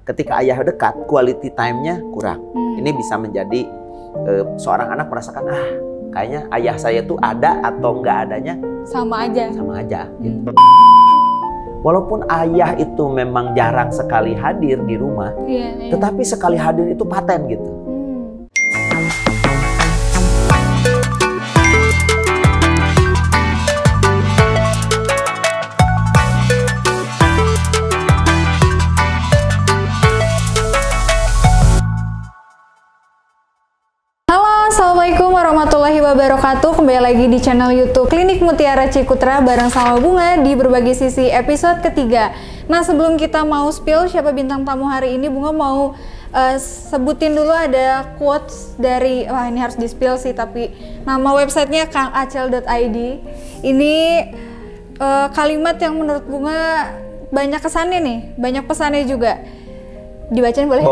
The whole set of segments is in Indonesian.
Ketika ayah dekat, quality time-nya kurang. Ini bisa menjadi seorang anak merasakan, kayaknya ayah saya tuh ada atau nggak adanya sama aja. Sama aja. Gitu. Walaupun ayah itu memang jarang sekali hadir di rumah, tetapi sekali hadir itu paten gitu. Assalamualaikum warahmatullahi wabarakatuh. Kembali lagi di channel YouTube Klinik Mutiara Cikutra bareng sama Bunga di berbagi sisi episode ketiga. Nah, sebelum kita mau spill siapa bintang tamu hari ini, Bunga mau sebutin dulu ada quotes dari, ini harus di spill sih, tapi nama websitenya kangacel.id. Ini kalimat yang menurut Bunga banyak kesannya nih, banyak pesannya juga. Dibacain boleh?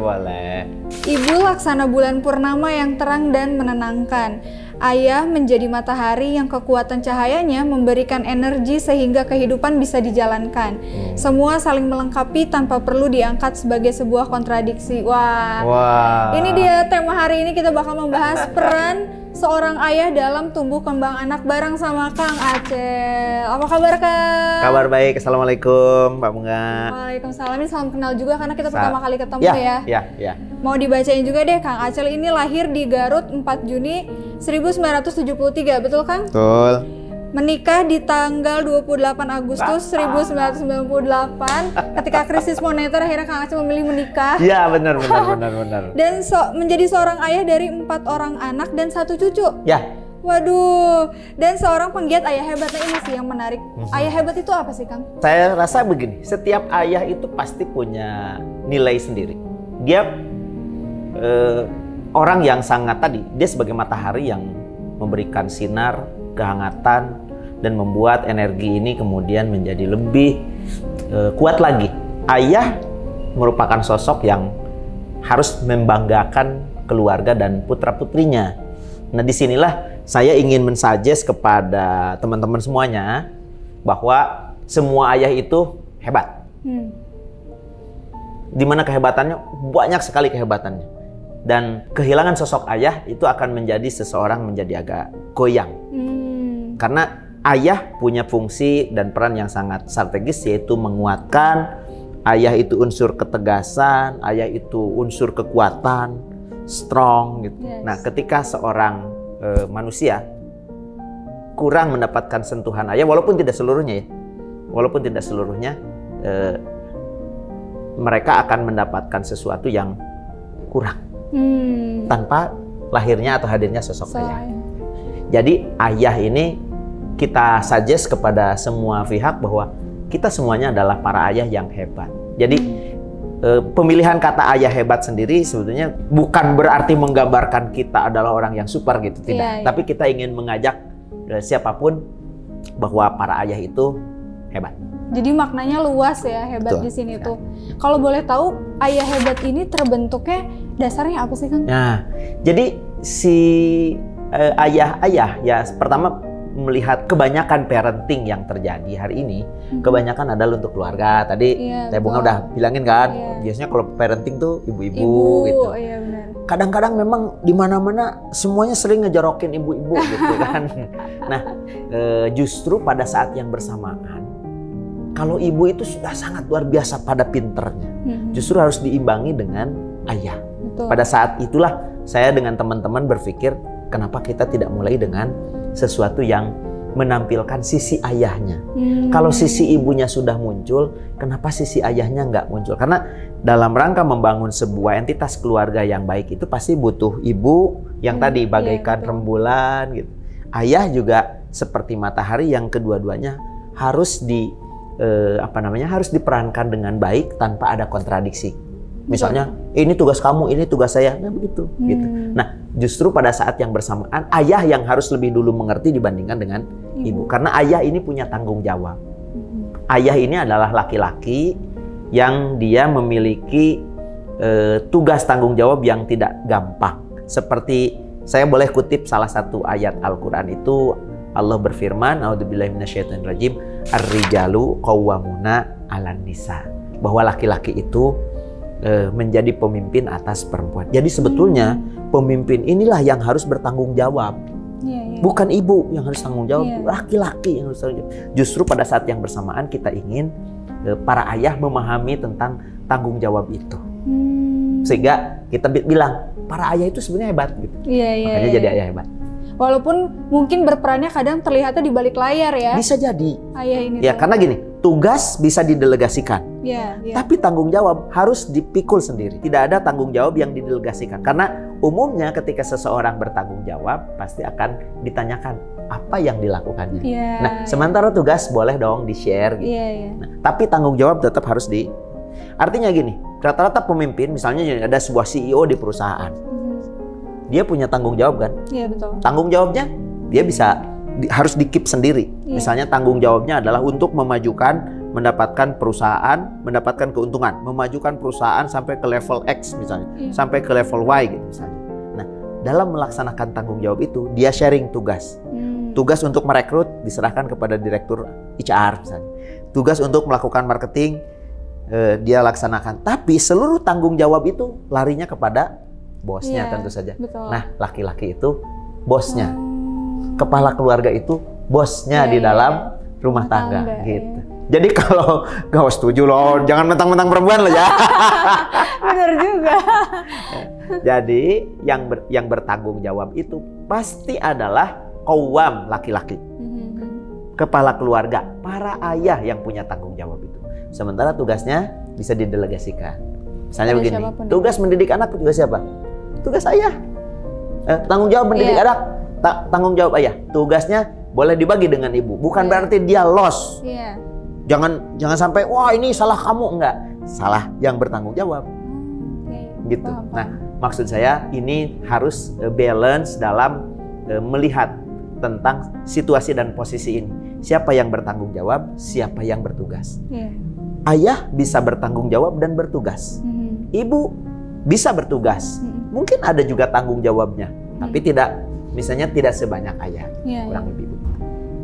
Boleh. Ibu laksana bulan purnama yang terang dan menenangkan. Ayah menjadi matahari yang kekuatan cahayanya memberikan energi sehingga kehidupan bisa dijalankan. Semua saling melengkapi tanpa perlu diangkat sebagai sebuah kontradiksi. Wah. Ini dia tema hari ini, kita bakal membahas peran seorang ayah dalam tumbuh kembang anak bareng sama Kang Acel. Apa kabar, Kang? Kabar baik. Assalamualaikum, Mbak Bunga. Waalaikumsalam. Ini salam kenal juga karena kita pertama kali ketemu ya. Iya. Mau dibacain juga deh, Kang Acel ini lahir di Garut 4 Juni 1973, betul Kang? Betul. Menikah di tanggal 28 Agustus 1998. Ketika krisis moneter akhirnya Kang Acel memilih menikah. Iya, benar. Dan menjadi seorang ayah dari 4 orang anak dan 1 cucu. Ya. Waduh, dan seorang penggiat ayah hebat. Nah, ini sih yang menarik. Ayah hebat itu apa sih, Kang? Saya rasa begini, setiap ayah itu pasti punya nilai sendiri. Dia orang yang sangat dia sebagai matahari yang memberikan sinar, kehangatan, dan membuat energi ini kemudian menjadi lebih kuat lagi. Ayah merupakan sosok yang harus membanggakan keluarga dan putra-putrinya. Nah, disinilah saya ingin mensuggest kepada teman-teman semuanya bahwa semua ayah itu hebat. Di mana kehebatannya? Banyak sekali kehebatannya. Dan kehilangan sosok ayah itu akan menjadi seseorang menjadi agak goyang. Karena ayah punya fungsi dan peran yang sangat strategis, yaitu menguatkan. Ayah itu unsur ketegasan, ayah itu unsur kekuatan, strong gitu. Yes. Nah, ketika seorang manusia kurang mendapatkan sentuhan ayah, walaupun tidak seluruhnya mereka akan mendapatkan sesuatu yang kurang tanpa lahirnya atau hadirnya sosok ayah. Jadi ayah ini kita suggest kepada semua pihak bahwa kita semuanya adalah para ayah yang hebat. Jadi pemilihan kata ayah hebat sendiri sebetulnya bukan berarti menggambarkan kita adalah orang yang super gitu, tidak. Tapi kita ingin mengajak siapapun bahwa para ayah itu hebat. Jadi maknanya luas ya, hebat. Betul. Di sini tuh. Kalau boleh tahu, ayah hebat ini terbentuknya dasarnya apa sih, Kang? Nah, jadi si ayah-ayah ya pertama melihat kebanyakan parenting yang terjadi hari ini, kebanyakan adalah untuk keluarga. Tadi saya Bunga udah bilangin kan, biasanya kalau parenting tuh ibu-ibu gitu. Iya, benar. Kadang-kadang memang di mana-mana semuanya sering ngejorokin ibu-ibu gitu kan. Nah, justru pada saat yang bersamaan, kalau ibu itu sudah sangat luar biasa pada pinternya, justru harus diimbangi dengan ayah. Betul. Pada saat itulah saya dengan teman-teman berpikir, kenapa kita tidak mulai dengan sesuatu yang menampilkan sisi ayahnya. Kalau sisi ibunya sudah muncul, kenapa sisi ayahnya nggak muncul? Karena dalam rangka membangun sebuah entitas keluarga yang baik itu pasti butuh ibu yang tadi bagaikan rembulan gitu. Ayah juga seperti matahari yang kedua-duanya harus harus diperankan dengan baik tanpa ada kontradiksi. Misalnya, ini tugas kamu, ini tugas saya, nah begitu. Gitu. Nah, justru pada saat yang bersamaan, ayah yang harus lebih dulu mengerti dibandingkan dengan ibu. Karena ayah ini punya tanggung jawab. Ayah ini adalah laki-laki yang dia memiliki tugas tanggung jawab yang tidak gampang. Seperti, saya boleh kutip salah satu ayat Al-Quran itu, Allah berfirman, a'udzubillahi minasyaitonirrajim, ar-rijalu qawwamuna 'alan nisa. bahwa laki-laki itu menjadi pemimpin atas perempuan. Jadi sebetulnya pemimpin inilah yang harus bertanggung jawab. Bukan ibu yang harus tanggung jawab, laki-laki yang harus tanggung jawab. Justru pada saat yang bersamaan kita ingin para ayah memahami tentang tanggung jawab itu. Sehingga kita bilang para ayah itu sebenarnya hebat gitu. Makanya jadi ayah hebat. Walaupun mungkin berperannya kadang terlihatnya di balik layar ya. Bisa jadi. Ayah ini. Ya karena gini, tugas bisa didelegasikan. Tapi tanggung jawab harus dipikul sendiri. Tidak ada tanggung jawab yang didelegasikan. Karena umumnya ketika seseorang bertanggung jawab pasti akan ditanyakan apa yang dilakukannya. Nah, sementara tugas boleh dong di-share gitu. Nah, tapi tanggung jawab tetap harus Artinya gini, rata-rata pemimpin misalnya ada sebuah CEO di perusahaan. Dia punya tanggung jawab kan? Iya betul. Tanggung jawabnya dia harus di-keep sendiri. Misalnya tanggung jawabnya adalah untuk mendapatkan perusahaan, mendapatkan keuntungan, memajukan perusahaan sampai ke level X misalnya, sampai ke level Y gitu misalnya. Nah, dalam melaksanakan tanggung jawab itu dia sharing tugas. Tugas untuk merekrut diserahkan kepada direktur HR misalnya. Tugas untuk melakukan marketing dia laksanakan. Tapi seluruh tanggung jawab itu larinya kepada bosnya tentu saja. Betul. Nah, laki-laki itu bosnya. Kepala keluarga itu bosnya di dalam rumah tangga gitu. Jadi kalau nggak setuju loh, jangan mentang-mentang perempuan loh ya. Benar juga. Jadi yang bertanggung jawab itu pasti adalah qawwam, laki-laki. Kepala keluarga, para ayah yang punya tanggung jawab itu. Sementara tugasnya bisa didelegasikan. Misalnya begini, tugas mendidik anak juga siapa? Tugas ayah. Tanggung jawab mendidik anak, tanggung jawab ayah. Tugasnya boleh dibagi dengan ibu. Bukan berarti dia loss. Jangan sampai wah ini salah kamu, enggak. Salah yang bertanggung jawab. Gitu. Nah, maksud saya ini harus balance dalam melihat tentang situasi dan posisi ini. Siapa yang bertanggung jawab, siapa yang bertugas. Ayah bisa bertanggung jawab dan bertugas. Ibu bisa bertugas. Mungkin ada juga tanggung jawabnya, tapi misalnya tidak sebanyak ayah. Kurang lebih begitu.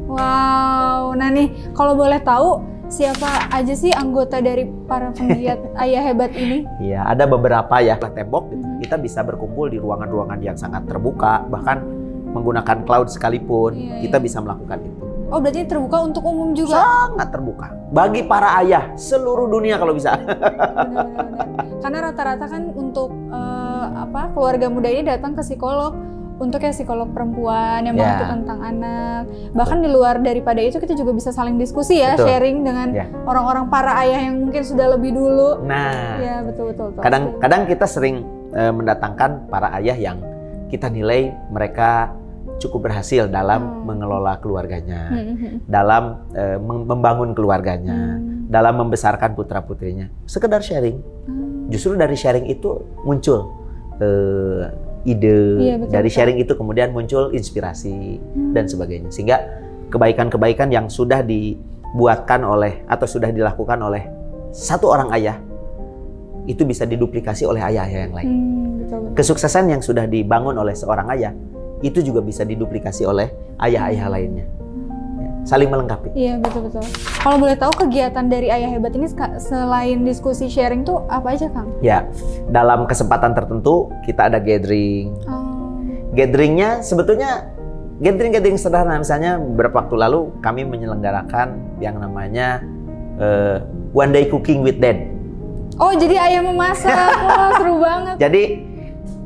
Wow, nah nih kalau boleh tahu siapa aja sih anggota dari para penggiat ayah hebat ini? Iya, ada beberapa ya. Tembok gitu. Kita bisa berkumpul di ruangan-ruangan yang sangat terbuka, bahkan menggunakan cloud sekalipun kita bisa melakukan itu. Oh, berarti terbuka untuk umum juga? Sangat terbuka. Bagi para ayah seluruh dunia kalau bisa. Benar. Karena rata-rata kan untuk keluarga muda ini datang ke psikolog. Untuk psikolog perempuan yang mengerti tentang anak. Bahkan di luar daripada itu kita juga bisa saling diskusi ya, sharing dengan orang-orang para ayah yang mungkin sudah lebih dulu. Nah, ya betul. Kadang kita sering mendatangkan para ayah yang kita nilai mereka cukup berhasil dalam mengelola keluarganya, dalam membangun keluarganya, dalam membesarkan putra-putrinya. Sekedar sharing. Justru dari sharing itu muncul ide, dari sharing itu kemudian muncul inspirasi dan sebagainya. Sehingga kebaikan-kebaikan yang sudah dibuatkan oleh atau sudah dilakukan oleh satu orang ayah itu bisa diduplikasi oleh ayah-ayah yang lain. Kesuksesan yang sudah dibangun oleh seorang ayah itu juga bisa diduplikasi oleh ayah-ayah lainnya. Saling melengkapi. Iya, betul. Kalau boleh tahu kegiatan dari Ayah Hebat ini selain diskusi sharing tuh apa aja, Kang? Ya, dalam kesempatan tertentu kita ada gathering. Gatheringnya sebetulnya gathering sederhana. Misalnya beberapa waktu lalu kami menyelenggarakan yang namanya One Day Cooking with Dad. Oh, jadi ayah memasak. Wah, seru banget. Jadi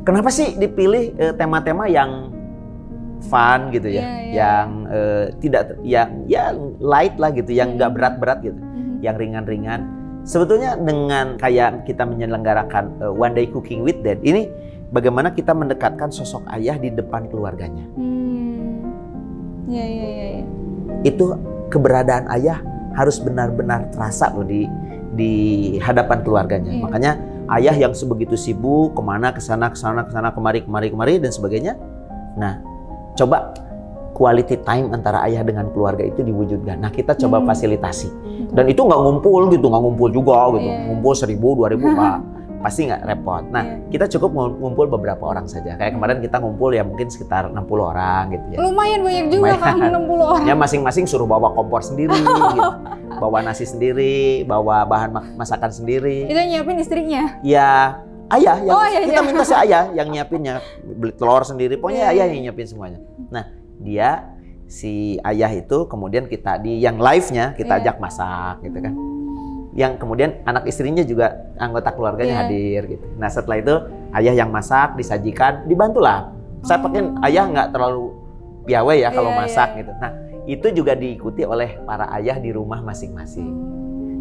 kenapa sih dipilih tema-tema yang fun gitu ya, yang tidak ya light lah gitu, yang nggak berat-berat gitu, yang ringan-ringan. Sebetulnya dengan kayak kita menyelenggarakan One Day Cooking with Dad ini, bagaimana kita mendekatkan sosok ayah di depan keluarganya. Itu keberadaan ayah harus benar-benar terasa loh di hadapan keluarganya. Makanya ayah yang sebegitu sibuk kemana kesana kemari dan sebagainya. Nah, coba quality time antara ayah dengan keluarga itu diwujudkan. Nah, kita coba fasilitasi. Dan itu nggak ngumpul juga gitu. Ngumpul 1.000, 2.000 Pak. pasti nggak repot. Nah, kita cukup ngumpul beberapa orang saja. Kayak kemarin kita ngumpul ya mungkin sekitar 60 orang gitu ya. Lumayan banyak juga kan 60 orang. Ya masing-masing suruh bawa kompor sendiri gitu. Bawa nasi sendiri, bawa bahan masakan sendiri. Itu yang nyiapin istrinya? Ya, ayah yang iya, kita minta si ayah yang nyiapinnya, beli telur sendiri, pokoknya ayah yang nyiapin semuanya. Nah, si ayah itu kemudian kita di yang live-nya kita ajak masak gitu kan. Yang kemudian anak istrinya juga anggota keluarganya hadir gitu. Nah, setelah itu ayah yang masak, disajikan, dibantulah. Saya pakai ayah nggak terlalu piawai ya kalau masak gitu. Nah, itu juga diikuti oleh para ayah di rumah masing-masing.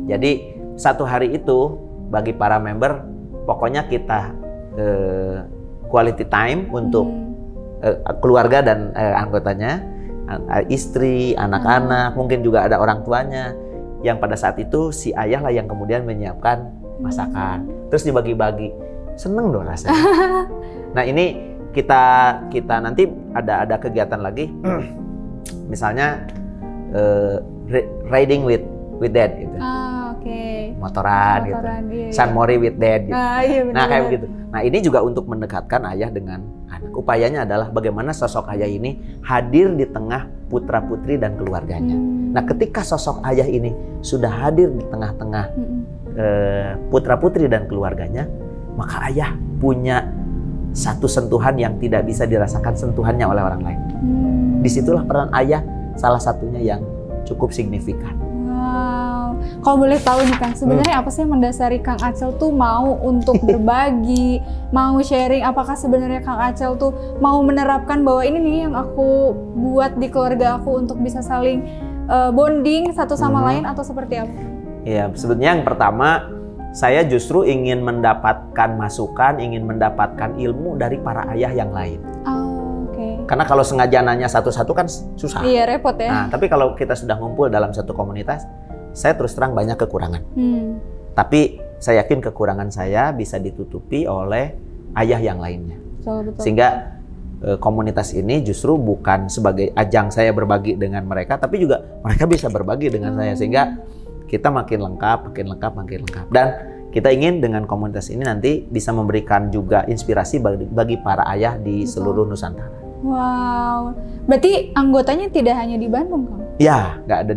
Jadi satu hari itu bagi para member pokoknya kita quality time untuk keluarga dan anggotanya, istri, anak-anak, mungkin juga ada orang tuanya. Yang pada saat itu si ayah lah yang kemudian menyiapkan masakan. Terus dibagi-bagi. Seneng dong rasanya. Nah, ini kita nanti ada kegiatan lagi. Misalnya riding with dad gitu. Motoran gitu. Iya. San Mori with dad gitu. Iya, bener. Nah, kayak begitu. Nah, ini juga untuk mendekatkan ayah dengan anak. Upayanya adalah bagaimana sosok ayah ini hadir di tengah putra-putri dan keluarganya. Nah, ketika sosok ayah ini sudah hadir di tengah-tengah putra-putri dan keluarganya, maka ayah punya satu sentuhan yang tidak bisa dirasakan sentuhannya oleh orang lain. Disitulah peran ayah salah satunya yang cukup signifikan. Wow, kalau boleh tahu nih Kang, sebenarnya apa sih yang mendasari Kang Acel tuh mau untuk berbagi, mau sharing? Apakah sebenarnya Kang Acel tuh mau menerapkan bahwa ini nih yang aku buat di keluarga aku untuk bisa saling bonding satu sama lain, atau seperti apa? Ya, sebetulnya yang pertama saya justru ingin mendapatkan masukan, ingin mendapatkan ilmu dari para ayah yang lain. Karena kalau sengaja nanya satu-satu kan susah. Iya, repot ya. Nah, tapi kalau kita sudah ngumpul dalam satu komunitas, saya terus terang banyak kekurangan. Tapi saya yakin kekurangan saya bisa ditutupi oleh ayah yang lainnya. Betul. Sehingga komunitas ini justru bukan sebagai ajang saya berbagi dengan mereka, tapi juga mereka bisa berbagi dengan saya. Sehingga kita makin lengkap. Dan kita ingin dengan komunitas ini nanti bisa memberikan juga inspirasi bagi para ayah di seluruh Nusantara. Wow, berarti anggotanya tidak hanya di Bandung, Kang? Ya, nggak ada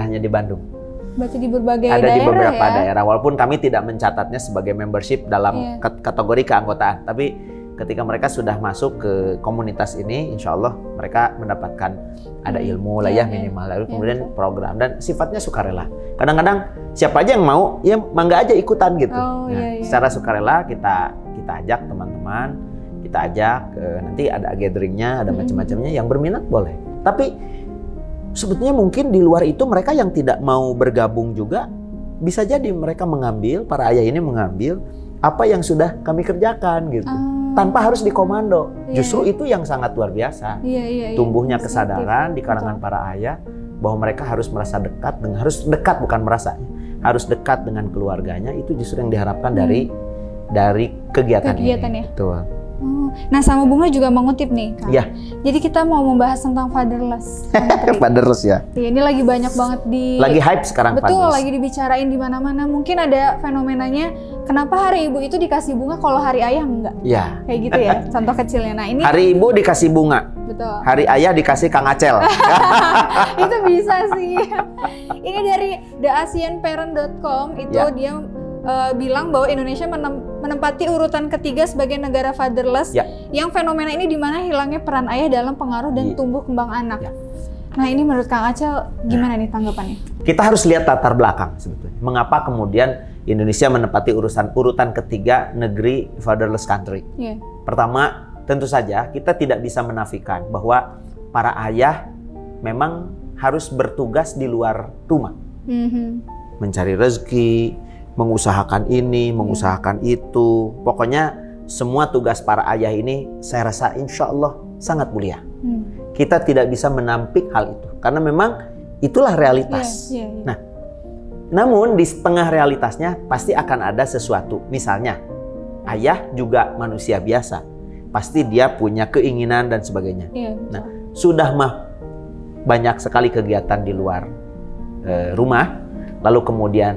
hanya di Bandung. Berarti di berbagai daerah. Ada di beberapa ya? daerah, walaupun kami tidak mencatatnya sebagai membership dalam kategori keanggotaan. Tapi ketika mereka sudah masuk ke komunitas ini, insya Allah mereka mendapatkan ada ilmu lah ya minimal. Lalu kemudian program dan sifatnya sukarela. Kadang-kadang siapa aja yang mau, ya mangga aja ikutan gitu. Secara sukarela kita ajak teman-teman. Kita ajak, nanti ada gatheringnya, ada macam-macamnya, yang berminat boleh. Tapi sebetulnya mungkin di luar itu mereka yang tidak mau bergabung juga, bisa jadi mereka mengambil, para ayah ini mengambil apa yang sudah kami kerjakan gitu. Tanpa harus dikomando. Justru itu yang sangat luar biasa. Tumbuhnya kesadaran di kalangan para ayah bahwa mereka harus merasa dekat, harus dekat bukan merasa, harus dekat dengan keluarganya. Itu justru yang diharapkan dari kegiatan ini. Ya? Betul. Nah, sama Bunga juga mengutip nih, Kang. Iya. Jadi kita mau membahas tentang fatherless. Fatherless ya. Iya, ini lagi banyak banget lagi hype sekarang. Betul, fatherless. lagi dibicarain di mana-mana. Mungkin ada fenomenanya, kenapa hari ibu itu dikasih bunga kalau hari ayah enggak? Iya. Kayak gitu ya, contoh kecilnya. Nah, ini hari ibu dikasih bunga. Betul. Hari ayah dikasih Kang Acel. Itu bisa sih. Ini dari theasianparent.com itu dia bilang bahwa Indonesia menempati urutan ketiga sebagai negara fatherless yang fenomena ini di mana hilangnya peran ayah dalam pengaruh dan tumbuh kembang anak. Nah, ini menurut Kang Acel gimana nih tanggapannya? Kita harus lihat latar belakang sebetulnya. Mengapa kemudian Indonesia menempati urutan ketiga negeri fatherless country? Pertama, tentu saja kita tidak bisa menafikan bahwa para ayah memang harus bertugas di luar rumah. Mencari rezeki, mengusahakan ini, mengusahakan itu. Pokoknya semua tugas para ayah ini saya rasa insya Allah sangat mulia. Kita tidak bisa menampik hal itu. Karena memang itulah realitas. Nah, namun di tengah realitasnya pasti akan ada sesuatu. Misalnya, ayah juga manusia biasa. Pasti dia punya keinginan dan sebagainya. Nah, sudah banyak sekali kegiatan di luar rumah. Lalu kemudian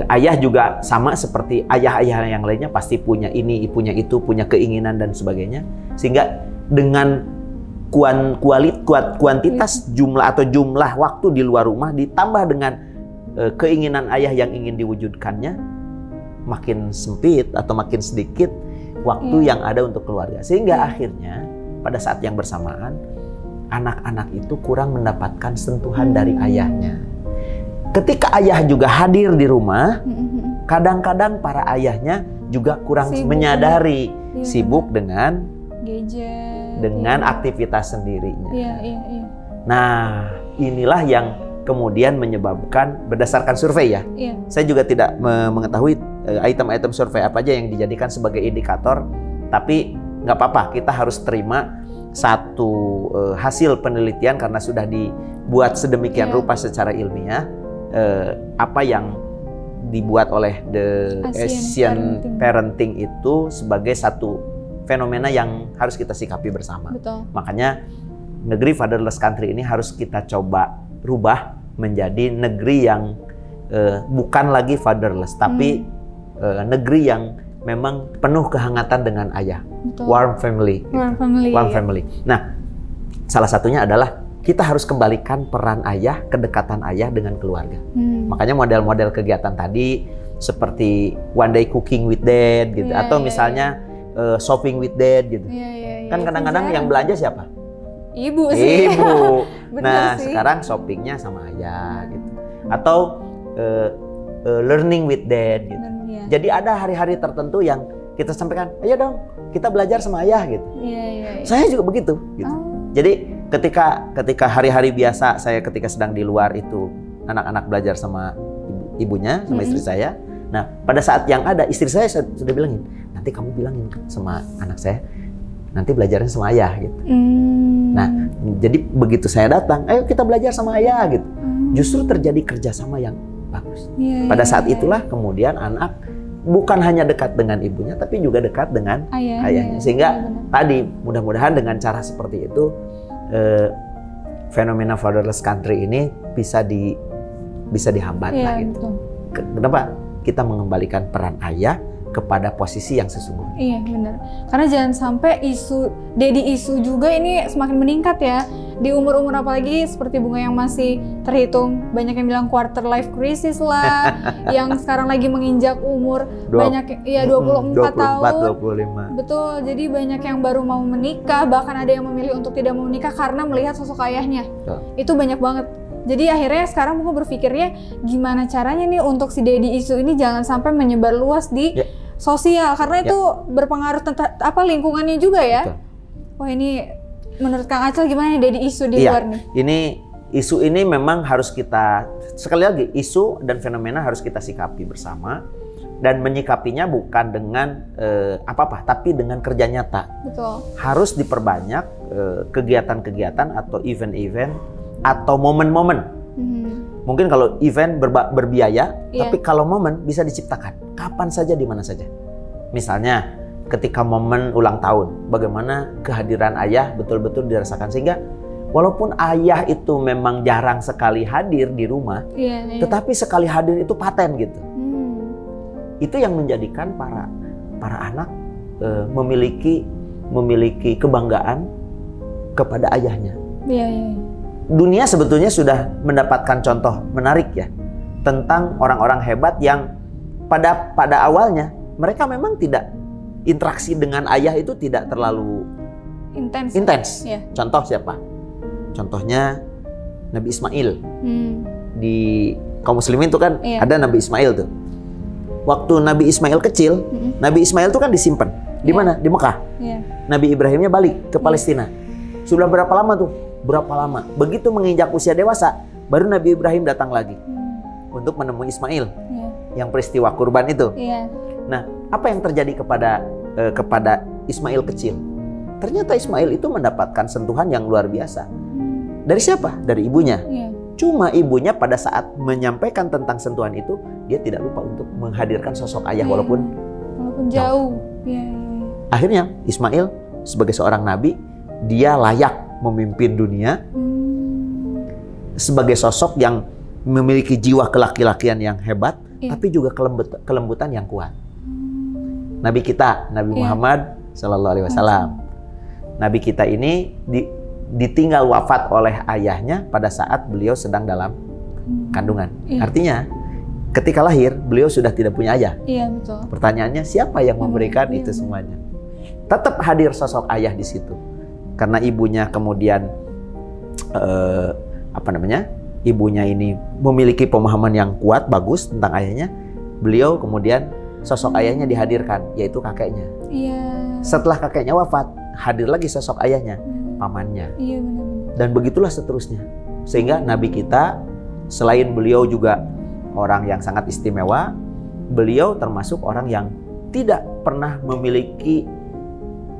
Ayah juga sama seperti ayah-ayah yang lainnya, pasti punya ini, punya itu, punya keinginan dan sebagainya. Sehingga dengan kuantitas jumlah waktu di luar rumah ditambah dengan keinginan ayah yang ingin diwujudkannya, makin sempit atau makin sedikit waktu yang ada untuk keluarga. Sehingga akhirnya pada saat yang bersamaan anak-anak itu kurang mendapatkan sentuhan dari ayahnya. Ketika ayah juga hadir di rumah, kadang-kadang para ayahnya juga kurang menyadari, sibuk dengan gadget, dengan aktivitas sendirinya. Nah, inilah yang kemudian menyebabkan berdasarkan survei ya. Saya juga tidak mengetahui item-item survei apa aja yang dijadikan sebagai indikator, tapi nggak apa-apa, kita harus terima satu hasil penelitian karena sudah dibuat sedemikian rupa secara ilmiah. Apa yang dibuat oleh The Asian Parenting itu sebagai satu fenomena yang harus kita sikapi bersama. Betul. Makanya negeri fatherless country ini harus kita coba rubah menjadi negeri yang bukan lagi fatherless, tapi negeri yang memang penuh kehangatan dengan ayah. Betul. Warm family. Warm family. Nah, salah satunya adalah kita harus kembalikan peran ayah, kedekatan ayah dengan keluarga. Makanya model-model kegiatan tadi seperti one day cooking with dad gitu, atau misalnya shopping with dad gitu. Kan kadang-kadang yang belanja siapa? Ibu sih. Ibu. Nah, sekarang shoppingnya sama ayah gitu. Atau learning with dad gitu. Jadi ada hari-hari tertentu yang kita sampaikan, ayo dong kita belajar sama ayah gitu. Saya juga begitu gitu. Jadi ketika hari-hari biasa saya ketika sedang di luar itu anak-anak belajar sama ibunya, sama istri saya. Nah, pada saat yang ada istri saya sudah bilangin, nanti kamu bilangin sama anak saya, nanti belajarnya sama ayah gitu. Nah, jadi begitu saya datang, ayo kita belajar sama ayah gitu. Justru terjadi kerjasama yang bagus. Pada saat itulah kemudian anak bukan hanya dekat dengan ibunya, tapi juga dekat dengan ayahnya. Sehingga tadi mudah-mudahan dengan cara seperti itu fenomena fatherless country ini bisa dihambat lah gitu. Kenapa kita mengembalikan peran ayah kepada posisi yang sesungguhnya? Iya benar. Karena jangan sampai isu daddy isu juga ini semakin meningkat ya di umur-umur apalagi seperti Bunga yang masih terhitung banyak yang bilang quarter life crisis lah, yang sekarang lagi menginjak umur banyak ya 24 tahun, 25. Betul. Jadi banyak yang baru mau menikah, bahkan ada yang memilih untuk tidak mau menikah karena melihat sosok ayahnya. Itu banyak banget. Jadi akhirnya sekarang Bunga berpikirnya gimana caranya nih untuk si daddy isu ini jangan sampai menyebar luas di sosial, karena itu berpengaruh tentang lingkungannya juga ya. Betul. Wah, ini menurut Kang Acel gimana nih daddy isu di luar nih? Ini isu ini memang harus kita, sekali lagi, isu dan fenomena harus kita sikapi bersama dan menyikapinya bukan dengan apa-apa, tapi dengan kerja nyata. Betul. Harus diperbanyak kegiatan-kegiatan atau event-event atau momen-momen. Mungkin kalau event berbiaya, tapi kalau momen bisa diciptakan kapan saja, di mana saja. Misalnya ketika momen ulang tahun, bagaimana kehadiran ayah betul-betul dirasakan, sehingga walaupun ayah itu memang jarang sekali hadir di rumah, tetapi sekali hadir itu paten gitu. Itu yang menjadikan para anak memiliki kebanggaan kepada ayahnya. Dunia sebetulnya sudah mendapatkan contoh menarik ya tentang orang-orang hebat yang pada awalnya mereka memang tidak interaksi dengan ayah itu tidak terlalu intens. Contoh siapa? Contohnya Nabi Ismail. Di kaum muslimin itu kan ada Nabi Ismail tuh. Waktu Nabi Ismail kecil, Nabi Ismail itu kan disimpan. Di mana? Di Mekah. Nabi Ibrahimnya balik ke Palestina. Sudah berapa lama tuh? Berapa lama? Begitu menginjak usia dewasa, baru Nabi Ibrahim datang lagi untuk menemui Ismail yang peristiwa kurban itu. Nah, apa yang terjadi kepada Ismail kecil? Ternyata Ismail itu mendapatkan sentuhan yang luar biasa. Dari siapa? Dari ibunya. Cuma ibunya pada saat menyampaikan tentang sentuhan itu, dia tidak lupa untuk menghadirkan sosok ayah walaupun jauh. Akhirnya Ismail sebagai seorang nabi, dia layak memimpin dunia sebagai sosok yang memiliki jiwa kelaki-lakian yang hebat, tapi juga kelembutan yang kuat. Nabi kita, Nabi Muhammad Sallallahu Alaihi Wasallam. Nabi kita ini ditinggal wafat oleh ayahnya pada saat beliau sedang dalam kandungan. Artinya ketika lahir beliau sudah tidak punya ayah. Iya, betul. Pertanyaannya siapa yang memberikan itu semuanya? Tetap hadir sosok ayah di situ. Karena ibunya kemudian ibunya ini memiliki pemahaman yang kuat, bagus tentang ayahnya. Beliau kemudian sosok ayahnya dihadirkan, yaitu kakeknya. Iya. Setelah kakeknya wafat, hadir lagi sosok ayahnya, pamannya. Iya, benar-benar. Dan begitulah seterusnya. Sehingga Nabi kita, selain beliau juga orang yang sangat istimewa, beliau termasuk orang yang tidak pernah memiliki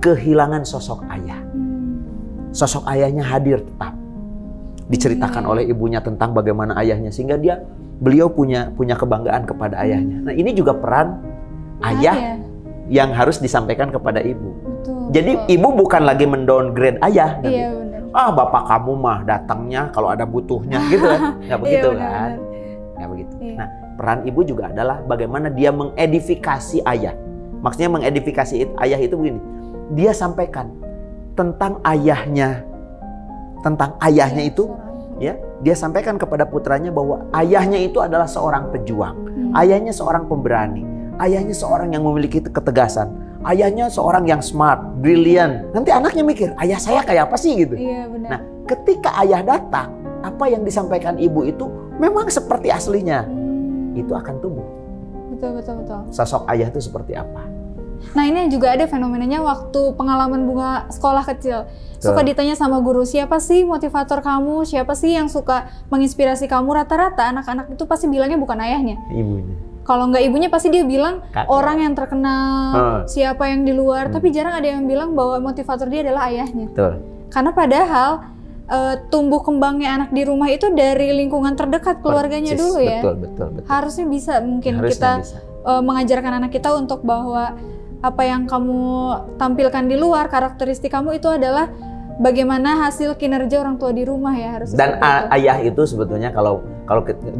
kehilangan sosok ayah. Sosok ayahnya hadir tetap. Diceritakan oleh ibunya tentang bagaimana ayahnya, sehingga beliau punya kebanggaan kepada ayahnya. Nah, ini juga peran ayah yang harus disampaikan kepada ibu. Betul, jadi ibu bukan lagi mendowngrade ayah. Iya, benar. Bapak kamu mah datangnya kalau ada butuhnya gitu kan. Nggak begitu kan? Nggak begitu. Iya. Nah, peran ibu juga adalah bagaimana dia mengedifikasi ayah. Maksudnya mengedifikasi ayah itu begini. Dia sampaikan tentang ayahnya. Tentang ayahnya itu, ya, dia sampaikan kepada putranya bahwa ayahnya itu adalah seorang pejuang. Ayahnya seorang pemberani. Ayahnya seorang yang memiliki ketegasan. Ayahnya seorang yang smart, brilliant. Nanti anaknya mikir, ayah saya kayak apa sih gitu. Iya, benar. Nah, ketika ayah datang, apa yang disampaikan ibu itu memang seperti aslinya. Itu akan tumbuh. Betul. Sosok ayah itu seperti apa? Nah, ini juga ada fenomenanya waktu pengalaman Bunga sekolah kecil. Suka ditanya sama guru, siapa sih motivator kamu? Siapa sih yang suka menginspirasi kamu? Rata-rata anak-anak itu pasti bilangnya bukan ayahnya. Ibunya. Kalau nggak ibunya pasti dia bilang orang yang terkenal, siapa yang di luar. Tapi jarang ada yang bilang bahwa motivator dia adalah ayahnya. Betul. Karena padahal tumbuh kembangnya anak di rumah itu dari lingkungan terdekat keluarganya dulu ya. Betul. Harusnya bisa mungkin kita mengajarkan anak kita untuk bahwa apa yang kamu tampilkan di luar, karakteristik kamu itu adalah bagaimana hasil kinerja orang tua di rumah ya, harus. Dan ayah itu sebetulnya kalau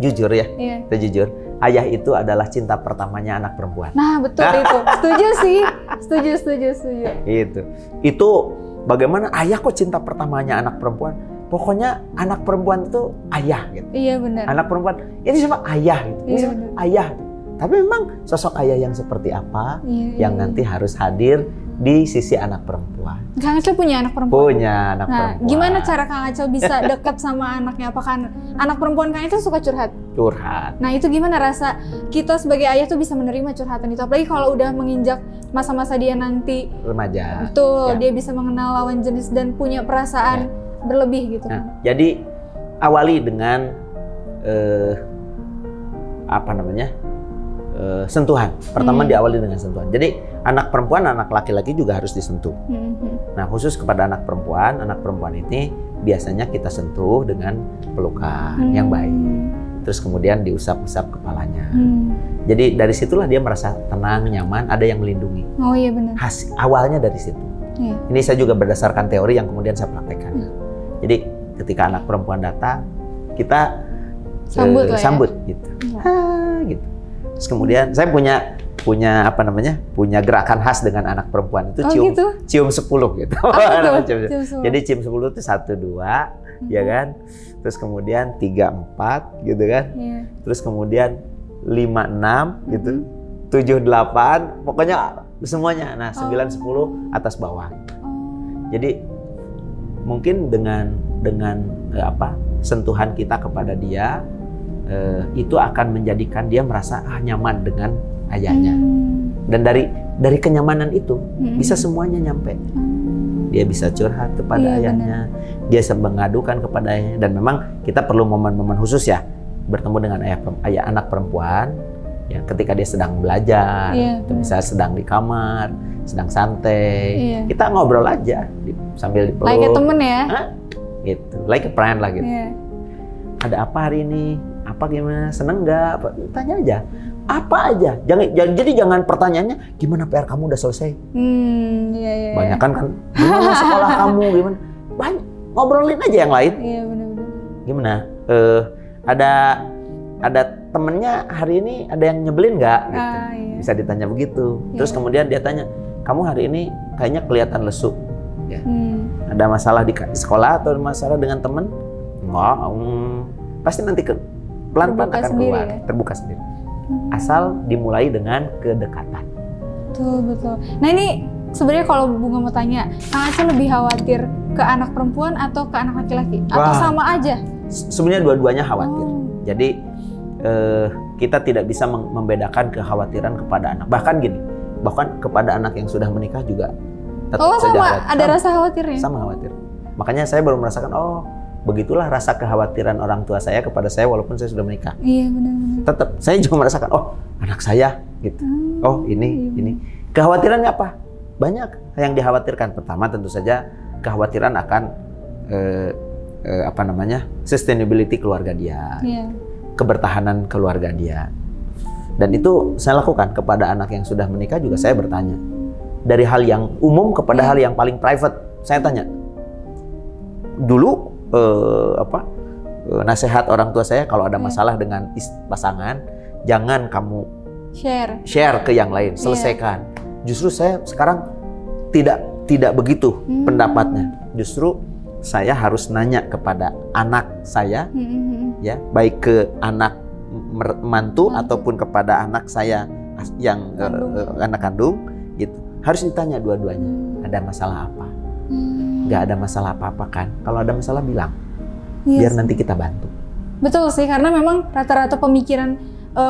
jujur ya, kita jujur, ayah itu adalah cinta pertamanya anak perempuan. Nah, betul itu. Setuju sih. Setuju. Itu bagaimana ayah kok cinta pertamanya anak perempuan? Pokoknya anak perempuan itu ayah gitu. Iya, benar. Anak perempuan ini sama ayah gitu. Ini sama ayah. Tapi memang sosok ayah yang seperti apa yang nanti harus hadir di sisi anak perempuan. Kang Acel punya anak perempuan? Punya anak perempuan. Gimana cara Kang Acel bisa dekat sama anaknya? Apakah anak perempuan Kang Acel suka curhat? Curhat. Nah, itu gimana rasa kita sebagai ayah tuh bisa menerima curhatan itu? Apalagi kalau udah menginjak masa-masa dia nanti remaja. Betul, dia bisa mengenal lawan jenis dan punya perasaan berlebih gitu. Nah, jadi awali dengan sentuhan. Pertama diawali dengan sentuhan. Jadi anak perempuan, anak laki-laki juga harus disentuh. Nah, khusus kepada anak perempuan ini biasanya kita sentuh dengan pelukan yang baik. Terus kemudian diusap-usap kepalanya. Jadi dari situlah dia merasa tenang, nyaman, ada yang melindungi. Oh iya, benar. Awalnya dari situ. Ini saya juga berdasarkan teori yang kemudian saya praktekkan. Jadi ketika anak perempuan datang, kita sambut gitu. Gitu. Terus kemudian saya punya gerakan khas dengan anak perempuan itu cium 10 gitu. Jadi cium 10 itu 1 2 ya kan. Terus kemudian 3 4 gitu kan. Terus kemudian 5 6 gitu. 7 8 pokoknya semuanya. Nah, 9 10 atas bawah. Jadi mungkin dengan sentuhan kita kepada dia itu akan menjadikan dia merasa nyaman dengan ayahnya. Dan dari kenyamanan itu bisa semuanya nyampe. Dia bisa curhat kepada ayahnya, dia bisa mengadukan kepada ayahnya. Dan memang kita perlu momen-momen khusus ya bertemu dengan ayah anak perempuan ya, ketika dia sedang belajar, bisa sedang di kamar, sedang santai, kita ngobrol aja sambil dipeluk. Like a temen ya? Gitu, like a friend lah gitu. Ada apa hari ini? Apa gimana? Seneng nggak? Tanya aja. Apa aja. Jadi jangan pertanyaannya gimana PR kamu udah selesai. Banyak kan gimana sekolah kamu gimana? Banyak. Ngobrolin aja yang lain. Iya, benar-benar. Gimana? Ada temennya hari ini ada yang nyebelin nggak? Gitu. Iya. Bisa ditanya begitu. Terus Iya. kemudian dia tanya, kamu hari ini kayaknya kelihatan lesu. Ya. Ada masalah di sekolah atau masalah dengan temen? Enggak, pasti nanti pelan-pelan Terbuka akan sendiri, keluar, ya? terbuka sendiri. Asal dimulai dengan kedekatan. Betul. Nah ini sebenarnya kalau Bunga mau tanya, Kang Aceh lebih khawatir ke anak perempuan atau ke anak laki-laki? Atau Wah. sama aja? Sebenarnya dua-duanya khawatir. Oh. Jadi kita tidak bisa membedakan kekhawatiran kepada anak. Bahkan gini, bahkan kepada anak yang sudah menikah juga tetap saja Sama, khawatir. ada rasa khawatirnya? Sama khawatir. Makanya saya baru merasakan, oh begitulah rasa kekhawatiran orang tua saya kepada saya walaupun saya sudah menikah. Iya benar-benar. Tetap saya juga merasakan, oh anak saya gitu. Oh ini. Kekhawatirannya apa? Banyak yang dikhawatirkan. Pertama tentu saja kekhawatiran akan sustainability keluarga dia, kebertahanan keluarga dia. Dan itu saya lakukan kepada anak yang sudah menikah juga saya bertanya. Dari hal yang umum kepada hal yang paling private, saya tanya. Dulu nasihat orang tua saya kalau ada masalah dengan pasangan, jangan kamu share ke yang lain, selesaikan. Justru saya sekarang tidak begitu pendapatnya. Justru saya harus nanya kepada anak saya, ya, baik ke anak mantu ataupun kepada anak saya yang anak kandung, gitu. Harus ditanya dua-duanya, ada masalah apa? Nggak ada masalah apa-apa kan? Kalau ada masalah bilang, biar nanti kita bantu. Betul sih, karena memang rata-rata pemikiran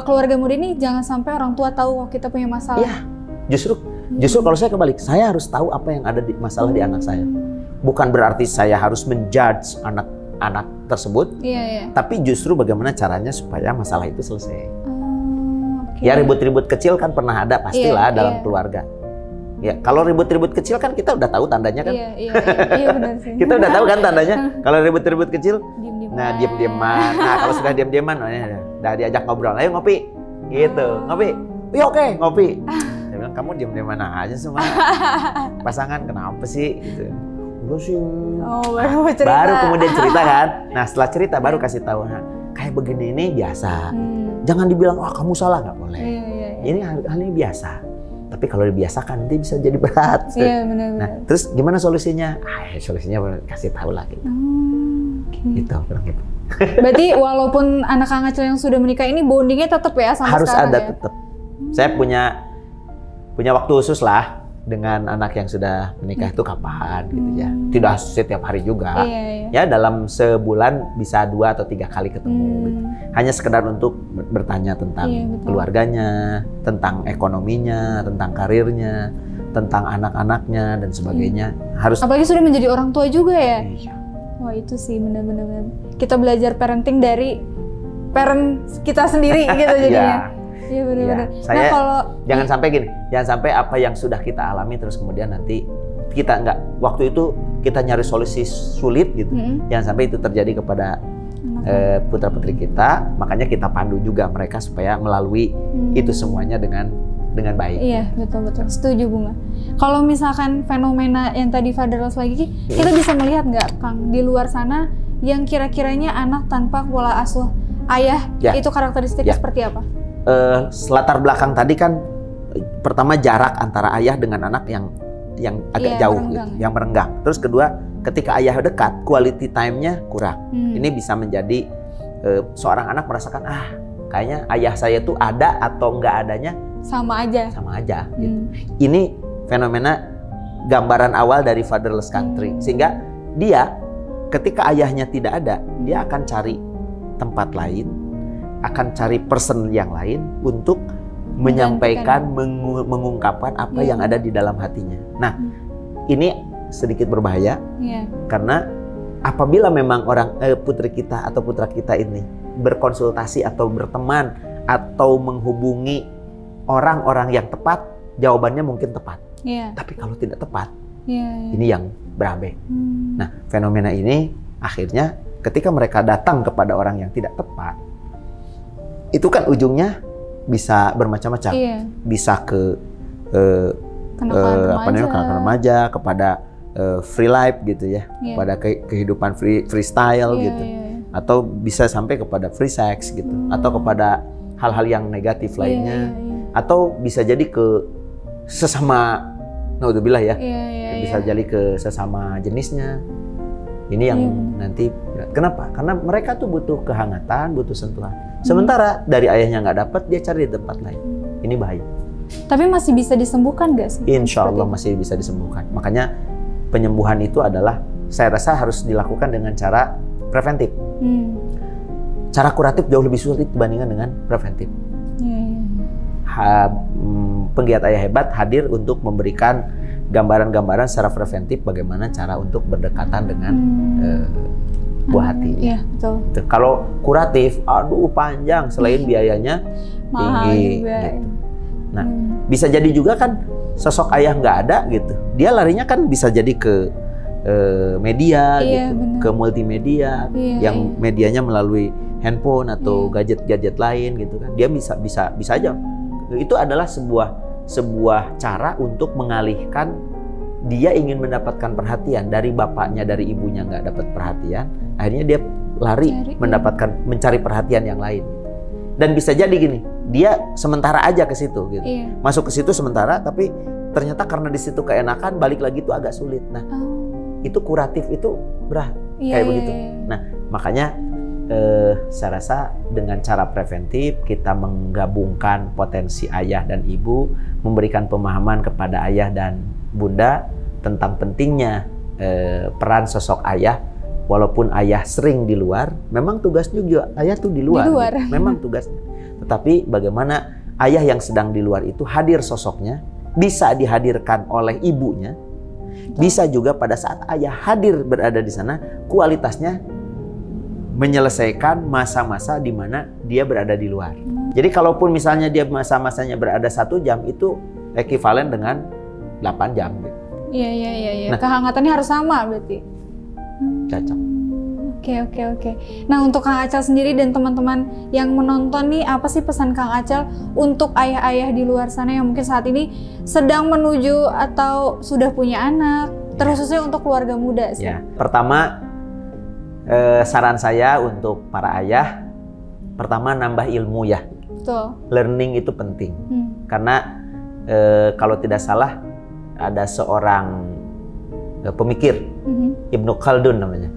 keluarga muda ini jangan sampai orang tua tahu kalau kita punya masalah. Iya, justru kalau saya kebalik, saya harus tahu apa yang ada di masalah di anak saya. Bukan berarti saya harus menjudge anak tersebut, tapi justru bagaimana caranya supaya masalah itu selesai. Ya ribut-ribut kecil kan pernah ada pastilah dalam keluarga. Ya, kalau ribut-ribut kecil kan kita udah tahu tandanya kan? Iya benar sih. Kita udah tahu kan tandanya. Kalau ribut-ribut kecil, Diem-dieman. diem-dieman. Nah, kalau sudah diem-dieman, udah diajak ngobrol, ayo ngopi. Gitu, ngopi. Iya oke, ngopi. Saya bilang, kamu diem-dieman aja semua. Pasangan kenapa sih? Gitu. Enggak sih. Oh, baru cerita. Baru kemudian cerita kan. Nah, setelah cerita baru kasih tahu. Nah, kayak begini ini biasa. Jangan dibilang, wah kamu salah, nggak boleh. Ini hal ini biasa. Tapi kalau dibiasakan nanti bisa jadi berat. Iya benar-benar. Nah, terus gimana solusinya? Solusinya kasih tahu lah gitu. Gitu, kurang gitu. Berarti walaupun anak Kang Aceh yang sudah menikah ini bondingnya tetap ya sama harus sekarang ada ya? tetap. Saya punya waktu khusus lah dengan anak yang sudah menikah itu kapan gitu ya. Tidak setiap hari juga. Ya dalam sebulan bisa 2 atau 3 kali ketemu gitu. Hanya sekedar untuk bertanya tentang keluarganya, tentang ekonominya, tentang karirnya, tentang anak-anaknya dan sebagainya. Harus. Apalagi sudah menjadi orang tua juga ya. Iya. Wah itu sih benar-benar. Kita belajar parenting dari parent kita sendiri gitu jadinya. Iya benar-benar. Saya nah kalau jangan sampai gini, jangan sampai apa yang sudah kita alami terus kemudian nanti kita nggak, waktu itu kita nyari solusi sulit gitu. Jangan sampai itu terjadi kepada putra-putri kita, makanya kita pandu juga mereka supaya melalui itu semuanya dengan baik. Iya betul-betul, setuju Bunga. Kalau misalkan fenomena yang tadi fatherless lagi, kita bisa melihat nggak Kang di luar sana yang kira-kiranya anak tanpa pola asuh ayah itu karakteristiknya seperti apa? Latar belakang tadi kan pertama jarak antara ayah dengan anak yang agak jauh gitu, yang merenggang. Terus kedua, ketika ayah dekat, quality time-nya kurang. Ini bisa menjadi seorang anak merasakan kayaknya ayah saya tuh ada atau nggak adanya sama aja gitu. Ini fenomena gambaran awal dari fatherless country, sehingga dia ketika ayahnya tidak ada, dia akan cari tempat lain, akan cari person yang lain untuk menyampaikan, mengungkapkan apa yang ada di dalam hatinya. Nah, ini sedikit berbahaya karena apabila memang putri kita atau putra kita ini berkonsultasi atau berteman atau menghubungi orang-orang yang tepat, jawabannya mungkin tepat. Tapi kalau tidak tepat, ini yang berabe. Nah, fenomena ini akhirnya ketika mereka datang kepada orang yang tidak tepat, itu kan ujungnya bisa bermacam-macam. Bisa ke kenakalan remaja, kepada free life gitu ya, kepada kehidupan freestyle gitu. Atau bisa sampai kepada free sex gitu, atau kepada hal-hal yang negatif lainnya, atau bisa jadi ke sesama, naudzubillah ya, bisa jadi ke sesama jenisnya. Ini yang nanti kenapa? Karena mereka tuh butuh kehangatan, butuh sentuhan. Sementara dari ayahnya nggak dapat, dia cari di tempat lain. Ini bahaya. Tapi masih bisa disembuhkan nggak sih? Insya Allah masih bisa disembuhkan. Makanya penyembuhan itu adalah, saya rasa harus dilakukan dengan cara preventif. Cara kuratif jauh lebih sulit dibandingkan dengan preventif. Penggiat Ayah Hebat hadir untuk memberikan gambaran-gambaran secara preventif bagaimana cara untuk berdekatan dengan buah hati. Iya, betul. Kalau kuratif, aduh panjang, selain biayanya tinggi. Gitu. Nah, bisa jadi juga kan sosok ayah nggak ada gitu. Dia larinya kan bisa jadi ke media, gitu, ke multimedia, yang medianya melalui handphone atau gadget-gadget lain gitu kan. Dia bisa aja. Itu adalah sebuah cara untuk mengalihkan, dia ingin mendapatkan perhatian dari bapaknya, dari ibunya nggak dapat perhatian, akhirnya dia lari mencari perhatian yang lain. Dan bisa jadi gini, dia sementara aja ke situ gitu. Masuk ke situ sementara, tapi ternyata karena di situ keenakan, balik lagi itu agak sulit. Nah, itu kuratif itu berat kayak begitu. Nah, makanya saya rasa dengan cara preventif kita menggabungkan potensi ayah dan ibu, memberikan pemahaman kepada ayah dan bunda tentang pentingnya peran sosok ayah. Walaupun ayah sering di luar, memang tugasnya juga ayah tuh di luar. Gitu. Memang tugasnya. Tetapi bagaimana ayah yang sedang di luar itu hadir sosoknya, bisa dihadirkan oleh ibunya, bisa juga pada saat ayah hadir berada di sana, kualitasnya menyelesaikan masa-masa di mana dia berada di luar. Jadi kalaupun misalnya dia masa-masanya berada 1 jam, itu ekivalen dengan 8 jam. Gitu. Iya. Nah, kehangatannya harus sama berarti. Cocok. Oke. Nah, untuk Kang Acal sendiri dan teman-teman yang menonton nih, apa sih pesan Kang Acal untuk ayah-ayah di luar sana yang mungkin saat ini sedang menuju atau sudah punya anak, terkhususnya untuk keluarga muda sih? Ya. Pertama, saran saya untuk para ayah, pertama nambah ilmu ya. Betul. Learning itu penting. Karena kalau tidak salah ada seorang pemikir, Ibnu Khaldun namanya.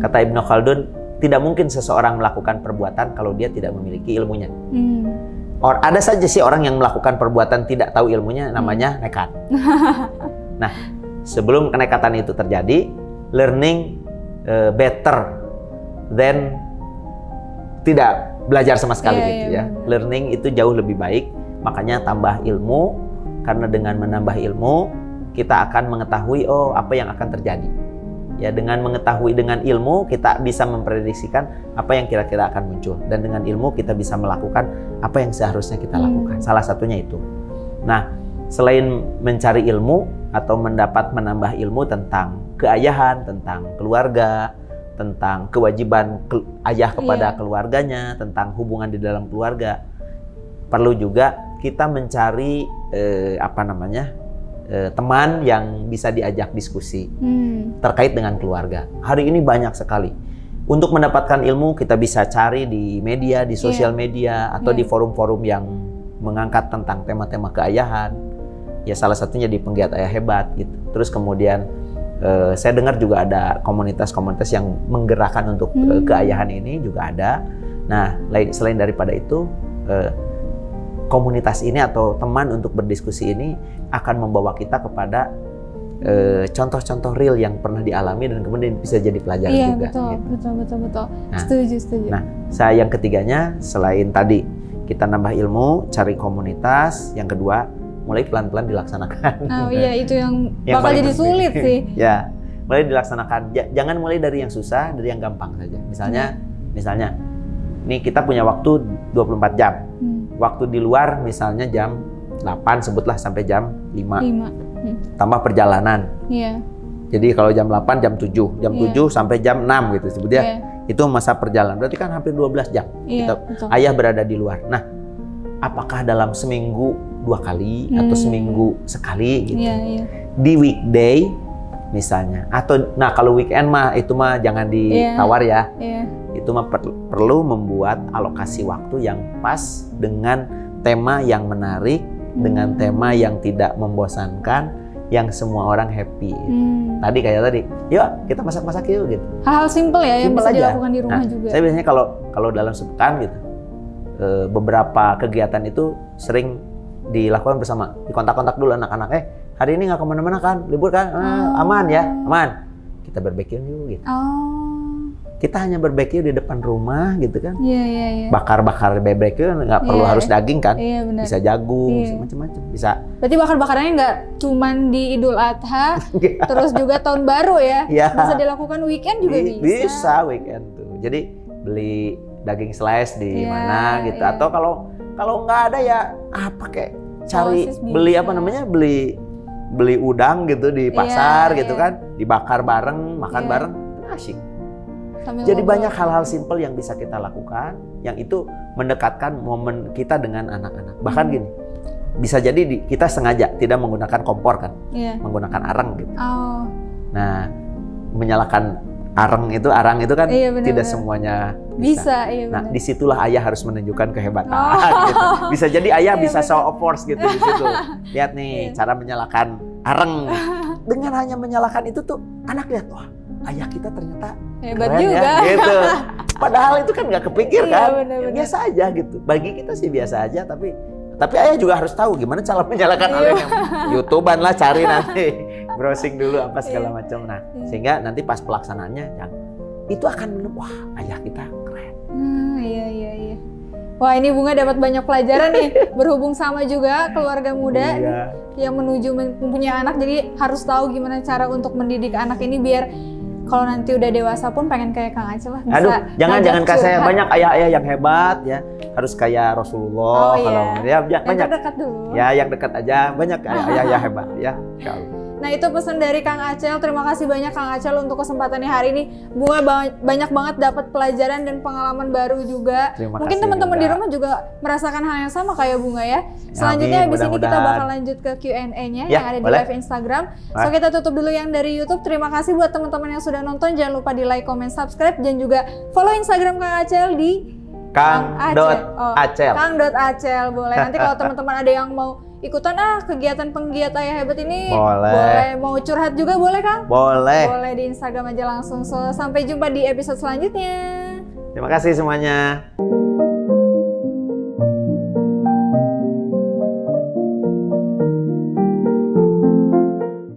Kata Ibnu Khaldun, tidak mungkin seseorang melakukan perbuatan kalau dia tidak memiliki ilmunya. Ada saja sih orang yang melakukan perbuatan tidak tahu ilmunya, namanya nekat. Nah, sebelum kenekatan itu terjadi, learning better than tidak belajar sama sekali gitu ya. Learning itu jauh lebih baik, makanya tambah ilmu, karena dengan menambah ilmu kita akan mengetahui apa yang akan terjadi. Ya, dengan mengetahui, dengan ilmu kita bisa memprediksikan apa yang kira-kira akan muncul, dan dengan ilmu kita bisa melakukan apa yang seharusnya kita lakukan. Salah satunya itu. Nah, selain mencari ilmu atau menambah ilmu tentang keayahan, tentang keluarga, tentang kewajiban ayah kepada keluarganya, tentang hubungan di dalam keluarga, perlu juga kita mencari teman yang bisa diajak diskusi terkait dengan keluarga. Hari ini banyak sekali. Untuk mendapatkan ilmu kita bisa cari di media, di sosial media, atau di forum-forum yang mengangkat tentang tema-tema keayahan. Ya, salah satunya di Penggiat Ayah Hebat gitu. Terus kemudian saya dengar juga ada komunitas-komunitas yang menggerakkan untuk keayahan ini juga ada. Nah, selain daripada itu, komunitas ini atau teman untuk berdiskusi ini akan membawa kita kepada contoh-contoh real yang pernah dialami dan kemudian bisa jadi pelajaran juga. Iya, betul. Nah, setuju. Nah, saya yang ketiganya, selain tadi kita nambah ilmu, cari komunitas, yang kedua mulai pelan-pelan dilaksanakan. Oh iya, itu yang bakal jadi sulit sih. Ya, mulai dilaksanakan. Jangan mulai dari yang susah, dari yang gampang saja. Misalnya, nih kita punya waktu 24 jam. Waktu di luar misalnya jam 8, sebutlah sampai jam 5. Tambah perjalanan. Iya. Jadi kalau jam 8, jam 7. Jam 7 sampai jam 6 gitu sebutnya. Itu masa perjalanan. Berarti kan hampir 12 jam. Ayah berada di luar. Nah, apakah dalam seminggu 2 kali atau seminggu sekali gitu. Di weekday misalnya. Atau nah kalau weekend mah itu mah jangan ditawar ya. Itu mah perlu membuat alokasi waktu yang pas dengan tema yang menarik, dengan tema yang tidak membosankan, yang semua orang happy. Tadi kayak tadi, yuk kita masak-masak yuk gitu. Hal-hal simple ya yang bisa dilakukan di rumah nah, juga. Saya biasanya kalau dalam sepekan gitu, beberapa kegiatan itu sering dilakukan bersama. Dikontak-kontak dulu anak-anak, hari ini nggak kemana-mana kan, libur kan, aman ya, aman. Kita barbeque yuk gitu. Kita hanya barbeque di depan rumah gitu kan. Bakar-bakar bebek itu nggak perlu harus daging kan. Bisa jagung, bisa macam-macam. Bisa. Berarti bakar-bakarannya nggak cuman di Idul Adha, terus juga tahun baru ya. Bisa dilakukan weekend juga bisa. Bisa weekend tuh. Jadi beli daging slice di mana gitu. Atau kalau nggak ada ya pakai cari beli apa namanya beli udang gitu di pasar gitu kan. Dibakar bareng, makan bareng, asik. Jadi banyak hal-hal simpel yang bisa kita lakukan, yang itu mendekatkan momen kita dengan anak-anak. Bahkan gini, bisa jadi kita sengaja tidak menggunakan kompor kan, menggunakan arang gitu. Nah, menyalakan arang itu kan tidak semuanya bisa. Nah, disitulah ayah harus menunjukkan kehebatan. Gitu. Bisa jadi ayah bisa show of force gitu di situ. Lihat nih cara menyalakan arang. Dengan hanya menyalakan itu tuh anak lihat, wah ayah kita ternyata hebat keren juga ya, gitu. Padahal itu kan nggak kepikir kan, bener. Biasa aja gitu. Bagi kita sih biasa aja, tapi ayah juga harus tahu gimana cara menyalakan arang. YouTubean lah cari nanti, browsing dulu apa segala macam. Nah, sehingga nanti pas pelaksanaannya itu akan wah ayah kita keren. Iya. Wah ini Bunga dapat banyak pelajaran nih, berhubung sama juga keluarga muda yang menuju mempunyai anak, jadi harus tahu gimana cara untuk mendidik anak ini biar kalau nanti udah dewasa pun pengen kayak Kang Acel lah. Bisa jangan kayak saya, banyak ayah-ayah yang hebat ya, harus kayak Rasulullah. Kalau ya banyak. Dekat dulu. Ya yang dekat aja, banyak ayah-ayah hebat ya. Nah itu pesan dari Kang Acel. Terima kasih banyak Kang Acel untuk kesempatannya hari ini. Bunga banyak banget dapat pelajaran dan pengalaman baru juga. Mungkin teman-teman di rumah juga merasakan hal yang sama kayak Bunga ya. Selanjutnya habis ini kita bakal lanjut ke Q&A-nya yang ada di live Instagram. So kita tutup dulu yang dari YouTube. Terima kasih buat teman-teman yang sudah nonton. Jangan lupa di like, comment, subscribe dan juga follow Instagram Kang Acel di Kang.Acel. Kang.Acel boleh. Nanti kalau teman-teman ada yang mau ikutan kegiatan penggiat ayah hebat ini boleh. Mau curhat juga boleh Kang? Boleh di Instagram aja langsung. So sampai jumpa di episode selanjutnya. Terima kasih semuanya.